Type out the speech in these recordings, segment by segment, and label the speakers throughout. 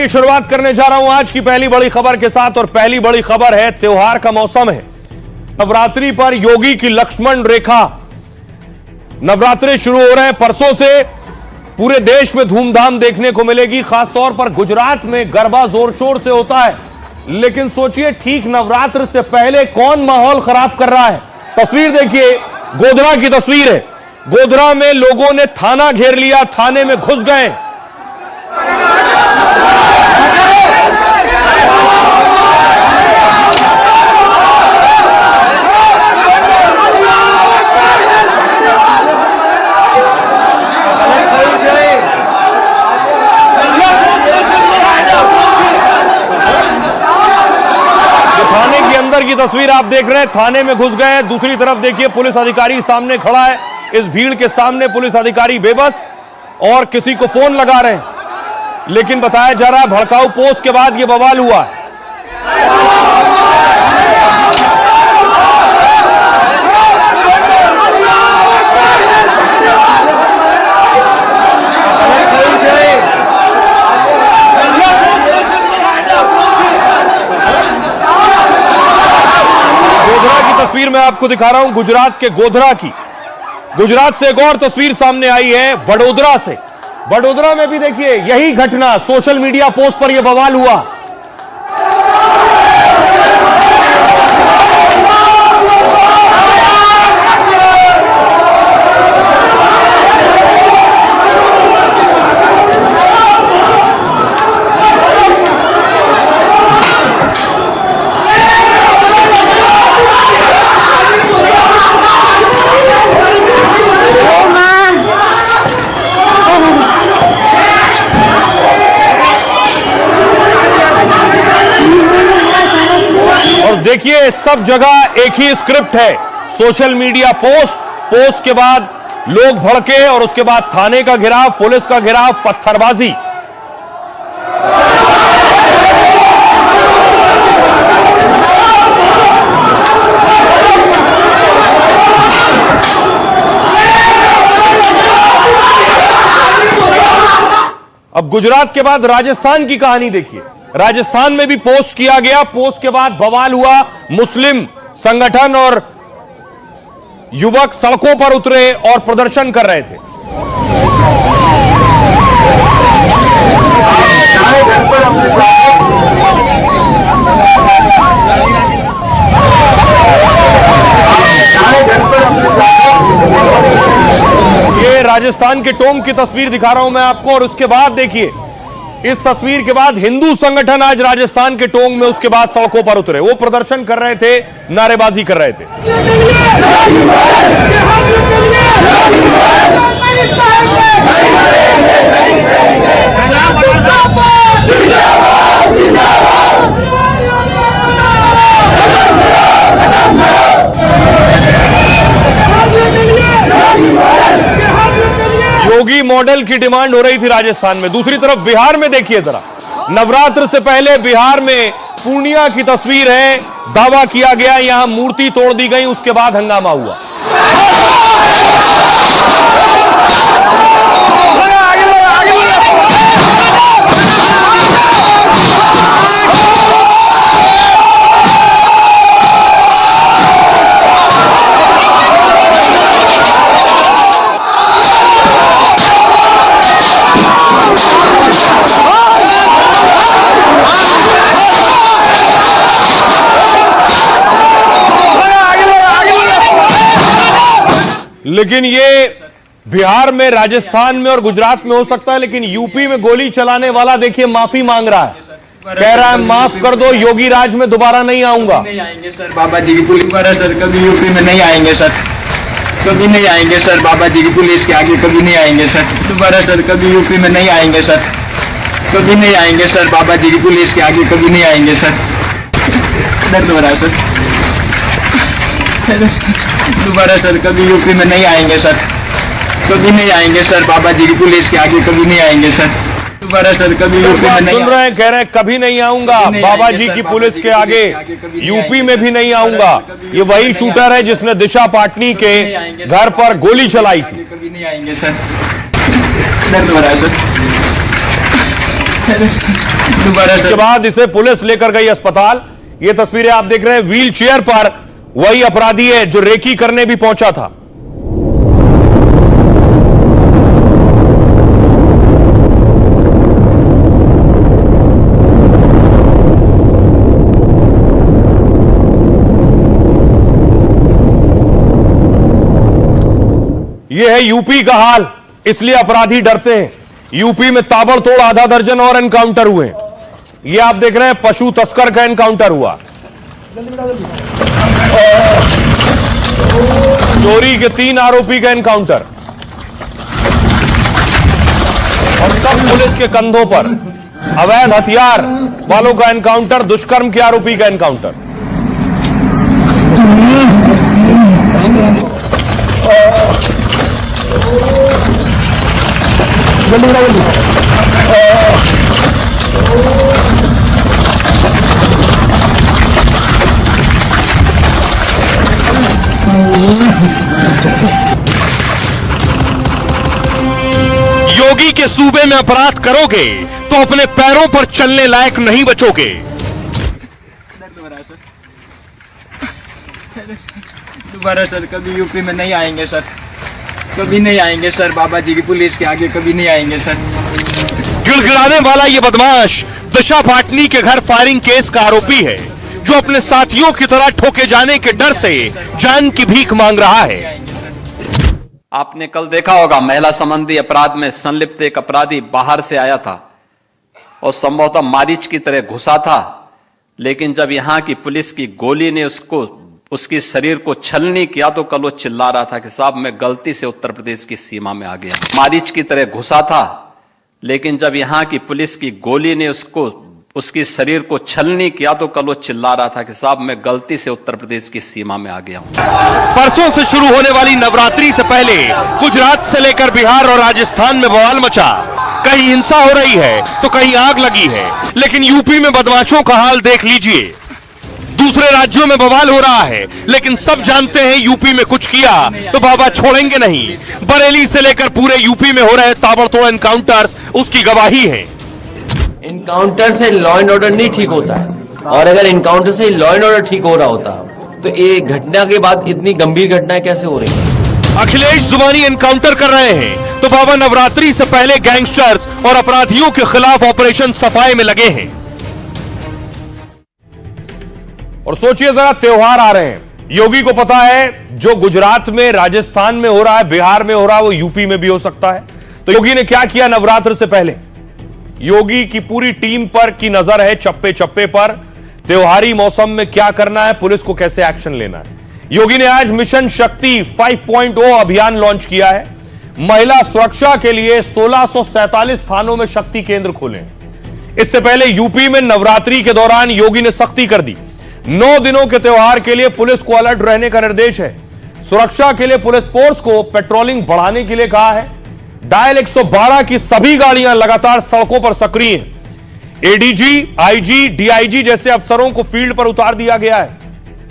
Speaker 1: शुरुआत करने जा रहा हूं आज की पहली बड़ी खबर के साथ और पहली बड़ी खबर है त्योहार का मौसम है। नवरात्रि पर योगी की लक्ष्मण रेखा। नवरात्रि शुरू हो रहे हैं परसों से, पूरे देश में धूमधाम देखने को मिलेगी। खासतौर पर गुजरात में गरबा जोर शोर से होता है, लेकिन सोचिए ठीक नवरात्र से पहले कौन माहौल खराब कर रहा है। तस्वीर देखिए, गोधरा की तस्वीर है। गोधरा में लोगों ने थाना घेर लिया, थाने में घुस गए। थाने के अंदर की तस्वीर आप देख रहे हैं, थाने में घुस गए। दूसरी तरफ देखिए, पुलिस अधिकारी सामने खड़ा है। इस भीड़ के सामने पुलिस अधिकारी बेबस और किसी को फोन लगा रहे हैं, लेकिन बताया जा रहा है भड़काऊ पोस्ट के बाद यह बवाल हुआ है। तस्वीर मैं आपको दिखा रहा हूं गुजरात के गोधरा की। गुजरात से एक और तस्वीर सामने आई है वडोदरा से। वडोदरा में भी देखिए यही घटना, सोशल मीडिया पोस्ट पर यह बवाल हुआ। देखिए सब जगह एक ही स्क्रिप्ट है, सोशल मीडिया पोस्ट के बाद लोग भड़के और उसके बाद थाने का घेराव, पुलिस का घेराव, पत्थरबाजी। अब गुजरात के बाद राजस्थान की कहानी देखिए। राजस्थान में भी पोस्ट किया गया, पोस्ट के बाद बवाल हुआ। मुस्लिम संगठन और युवक सड़कों पर उतरे और प्रदर्शन कर रहे थे। ये राजस्थान के टोंक की तस्वीर दिखा रहा हूं मैं आपको, और उसके बाद देखिए इस तस्वीर के बाद हिंदू संगठन आज राजस्थान के टोंक में उसके बाद सड़कों पर उतरे। वो प्रदर्शन कर रहे थे, नारेबाजी कर रहे थे। योगी मॉडल की डिमांड हो रही थी राजस्थान में। दूसरी तरफ बिहार में देखिए जरा, नवरात्र से पहले बिहार में पूर्णिया की तस्वीर है। दावा किया गया यहां मूर्ति तोड़ दी गई, उसके बाद हंगामा हुआ। लेकिन ये बिहार में, राजस्थान में और गुजरात में हो सकता है, लेकिन यूपी में गोली चलाने वाला देखिए माफी मांग रहा है। कह रहा है माफ कर दो, योगी राज में दोबारा नहीं आऊंगा।
Speaker 2: नहीं आएंगे सर, बाबा जी की पुलिस पर सर कभी यूपी में नहीं आएंगे सर, कभी नहीं आएंगे सर। बाबा जी की पुलिस के आगे कभी नहीं आएंगे सर, दोबारा सर कभी यूपी में नहीं आएंगे सर, कभी नहीं आएंगे सर। बाबा जी की पुलिस के आगे कभी नहीं आएंगे सर। दर्द हो रहा है सर, दोबारा सर कभी यूपी में नहीं आएंगे सर, कभी नहीं आएंगे सर। बाबा जी की पुलिस के आगे कभी नहीं आएंगे सर, दोबारा सर कभी यूपी में नहीं।
Speaker 1: सुन रहे हैं, कह रहे हैं कभी नहीं आऊंगा, बाबा जी की पुलिस के आगे यूपी में भी नहीं आऊंगा। ये वही शूटर है जिसने दिशा पाटनी के घर पर गोली चलाई थी।
Speaker 2: कभी नहीं आएंगे सर, दर्द हो रहा है सर, दोबारा
Speaker 1: इसके
Speaker 2: सर
Speaker 1: बाद इसे पुलिस लेकर गई अस्पताल। ये तस्वीरें आप देख रहे हैं, व्हील चेयर पर वही अपराधी है जो रेकी करने भी पहुंचा था। यह है यूपी का हाल, इसलिए अपराधी डरते हैं। यूपी में ताबड़तोड़ आधा दर्जन और एनकाउंटर हुए। ये आप देख रहे हैं, पशु तस्कर का एनकाउंटर हुआ। चोरी के 3 आरोपी का एनकाउंटर, और सब पुलिस के कंधों पर। अवैध हथियार वालों का एनकाउंटर, दुष्कर्म के आरोपी का एनकाउंटर। योगी के सूबे में अपराध करोगे तो अपने पैरों पर चलने लायक नहीं बचोगे।
Speaker 2: दोबारा सर कभी यूपी में नहीं आएंगे सर, कभी नहीं आएंगे सर। बाबा जी की पुलिस के आगे कभी नहीं आएंगे सर।
Speaker 1: गिड़गिड़ाने वाला ये बदमाश दिशा पाटनी के घर फायरिंग केस का आरोपी है, जो अपने साथियों की तरह ठोके जाने के डर से जान की भीख मांग रहा है।
Speaker 3: आपने कल देखा होगा, महिला संबंधी अपराध में संलिप्त एक अपराधी बाहर से आया था और संभवतः मारीच की तरह घुसा था, लेकिन जब यहां की पुलिस की गोली ने उसकी शरीर को छलनी किया तो कल वो चिल्ला रहा था कि साहब मैं गलती से उत्तर प्रदेश की सीमा में आ गया। मारीच की तरह घुसा था, लेकिन जब यहां की पुलिस की गोली ने उसकी शरीर को छलनी किया तो कल वो चिल्ला रहा था कि साहब मैं गलती से उत्तर प्रदेश की सीमा में आ गया हूं।
Speaker 1: परसों से शुरू होने वाली नवरात्रि से पहले गुजरात से लेकर बिहार और राजस्थान में बवाल मचा। कहीं हिंसा हो रही है तो कहीं आग लगी है, लेकिन यूपी में बदमाशों का हाल देख लीजिए। दूसरे राज्यों में बवाल हो रहा है, लेकिन सब जानते हैं यूपी में कुछ किया तो बाबा छोड़ेंगे नहीं। बरेली से लेकर पूरे यूपी में हो रहे ताबड़तोड़ एनकाउंटर्स उसकी गवाही है।
Speaker 4: इनकाउंटर से लॉ एंड ऑर्डर नहीं ठीक होता है, और अगर इनकाउंटर से लॉ एंड ऑर्डर ठीक हो रहा होता तो ये घटना के बाद इतनी गंभीर घटनाएं कैसे हो रही है?
Speaker 1: अखिलेश जुबानी एनकाउंटर कर रहे हैं तो बाबा नवरात्रि से पहले गैंगस्टर्स और अपराधियों के खिलाफ ऑपरेशन सफाई में लगे हैं। और सोचिए जरा, त्योहार आ रहे हैं। योगी को पता है जो गुजरात में, राजस्थान में हो रहा है, बिहार में हो रहा है, वो यूपी में भी हो सकता है। तो योगी ने क्या किया नवरात्र से पहले? योगी की पूरी टीम पर की नजर है चप्पे चप्पे पर। त्योहारी मौसम में क्या करना है, पुलिस को कैसे एक्शन लेना है। योगी ने आज मिशन शक्ति 5.0 अभियान लॉन्च किया है। महिला सुरक्षा के लिए 1647 थानों में शक्ति केंद्र खोले। इससे पहले यूपी में नवरात्रि के दौरान योगी ने सख्ती कर दी। 9 दिनों के त्योहार के लिए पुलिस को अलर्ट रहने का निर्देश है। सुरक्षा के लिए पुलिस फोर्स को पेट्रोलिंग बढ़ाने के लिए कहा है। डायल 112 की सभी गाड़ियां लगातार सड़कों पर सक्रिय हैं। एडीजी, आईजी, डीआईजी जैसे अफसरों को फील्ड पर उतार दिया गया है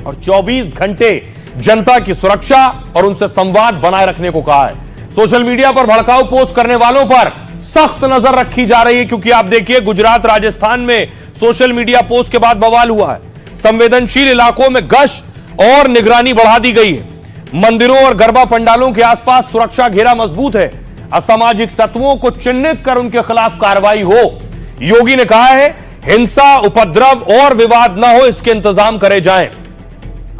Speaker 1: और 24 घंटे जनता की सुरक्षा और उनसे संवाद बनाए रखने को कहा है। सोशल मीडिया पर भड़काऊ पोस्ट करने वालों पर सख्त नजर रखी जा रही है, क्योंकि आप देखिए गुजरात, राजस्थान में सोशल मीडिया पोस्ट के बाद बवाल हुआ है। संवेदनशील इलाकों में गश्त और निगरानी बढ़ा दी गई है। मंदिरों और गरबा पंडालों के आसपास सुरक्षा घेरा मजबूत है। असामाजिक तत्वों को चिन्हित कर उनके खिलाफ कार्रवाई हो। योगी ने कहा है हिंसा, उपद्रव और विवाद ना हो, इसके इंतजाम करे जाएं।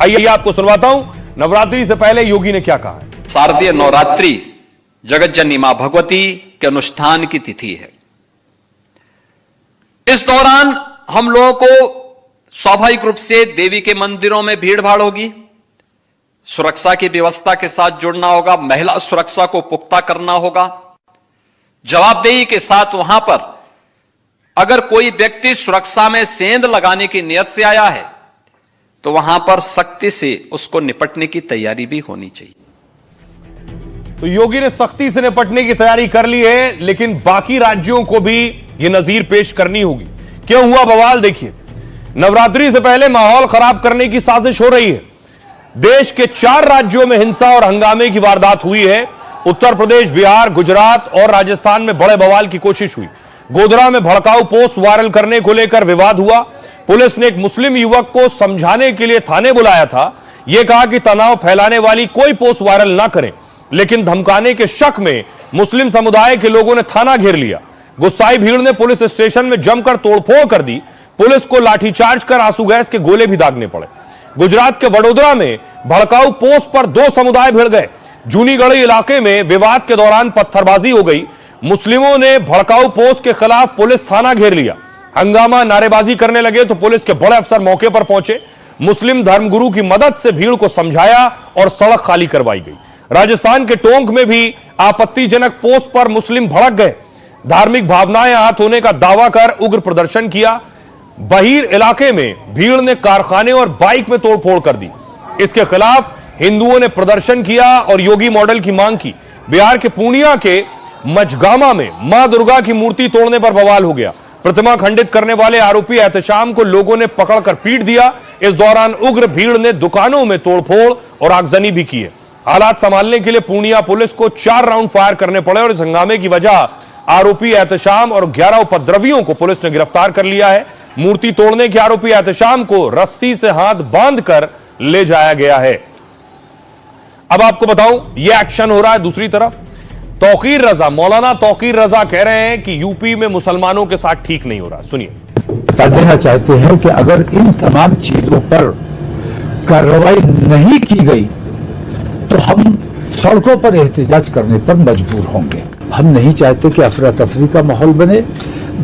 Speaker 1: आइए आपको सुनवाता हूं नवरात्रि से पहले योगी ने क्या कहा है।
Speaker 3: शारदीय नवरात्रि जगतजननी मां भगवती के अनुष्ठान की तिथि है। इस दौरान हम लोगों को स्वाभाविक रूप से देवी के मंदिरों में भीड़ भाड़ होगी, सुरक्षा की व्यवस्था के साथ जुड़ना होगा, महिला सुरक्षा को पुख्ता करना होगा। जवाबदेही के साथ वहां पर अगर कोई व्यक्ति सुरक्षा में सेंध लगाने की नियत से आया है तो वहां पर सख्ती से उसको निपटने की तैयारी भी होनी चाहिए।
Speaker 1: तो योगी ने सख्ती से निपटने की तैयारी कर ली है, लेकिन बाकी राज्यों को भी यह नजीर पेश करनी होगी। क्यों हुआ बवाल, देखिए। नवरात्रि से पहले माहौल खराब करने की साजिश हो रही है। देश के 4 राज्यों में हिंसा और हंगामे की वारदात हुई है। उत्तर प्रदेश, बिहार, गुजरात और राजस्थान में बड़े बवाल की कोशिश हुई। गोधरा में भड़काऊ पोस्ट वायरल करने को लेकर विवाद हुआ। पुलिस ने एक मुस्लिम युवक को समझाने के लिए थाने बुलाया था। यह कहा कि तनाव फैलाने वाली कोई पोस्ट वायरल ना करें, लेकिन धमकाने के शक में मुस्लिम समुदाय के लोगों ने थाना घेर लिया। गुस्साई भीड़ ने पुलिस स्टेशन में जमकर तोड़फोड़ कर दी। पुलिस को लाठीचार्ज कर आंसू गैस के गोले भी दागने पड़े। गुजरात के वडोदरा में भड़काऊ पोस्ट पर दो समुदाय भिड़ गए। जूनीगढ़ी इलाके में विवाद के दौरान पत्थरबाजी हो गई। मुस्लिमों ने भड़काऊ पोस्ट के खिलाफ पुलिस थाना घेर लिया। हंगामा, नारेबाजी करने लगे तो पुलिस के बड़े अफसर मौके पर पहुंचे। मुस्लिम धर्मगुरु की मदद से भीड़ को समझाया और सड़क खाली करवाई गई। राजस्थान के टोंक में भी आपत्तिजनक पोस्ट पर मुस्लिम भड़क गए। धार्मिक भावनाएं आहत होने का दावा कर उग्र प्रदर्शन किया। बहीर इलाके में भीड़ ने कारखाने और बाइक में तोड़फोड़ कर दी। इसके खिलाफ हिंदुओं ने प्रदर्शन किया और योगी मॉडल की मांग की। बिहार के पूर्णिया के मचगामा में मां दुर्गा की मूर्ति तोड़ने पर बवाल हो गया। प्रतिमा खंडित करने वाले आरोपी एहतशाम को लोगों ने पकड़कर पीट दिया। इस दौरान उग्र भीड़ ने दुकानों में तोड़फोड़ और आगजनी भी की है। हालात संभालने के लिए पूर्णिया पुलिस को 4 राउंड फायर करने पड़े और इस हंगामे की वजह आरोपी एहतशाम और 11 उपद्रवियों को पुलिस ने गिरफ्तार कर लिया है। मूर्ति तोड़ने के आरोपी एहतशाम को रस्सी से हाथ बांधकर ले जाया गया है। अब आपको बताऊं, यह एक्शन हो रहा है दूसरी तरफ। तौकीर रजा, मौलाना तौकीर रजा कह रहे हैं कि यूपी में मुसलमानों के साथ ठीक नहीं हो रहा। सुनिए।
Speaker 5: बता देना चाहते हैं कि अगर इन तमाम चीजों पर कार्रवाई नहीं की गई तो हम सड़कों पर एहतजाज करने पर मजबूर होंगे। हम नहीं चाहते कि अफरा तफरी का माहौल बने,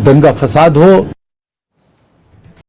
Speaker 5: दंगा फसाद हो।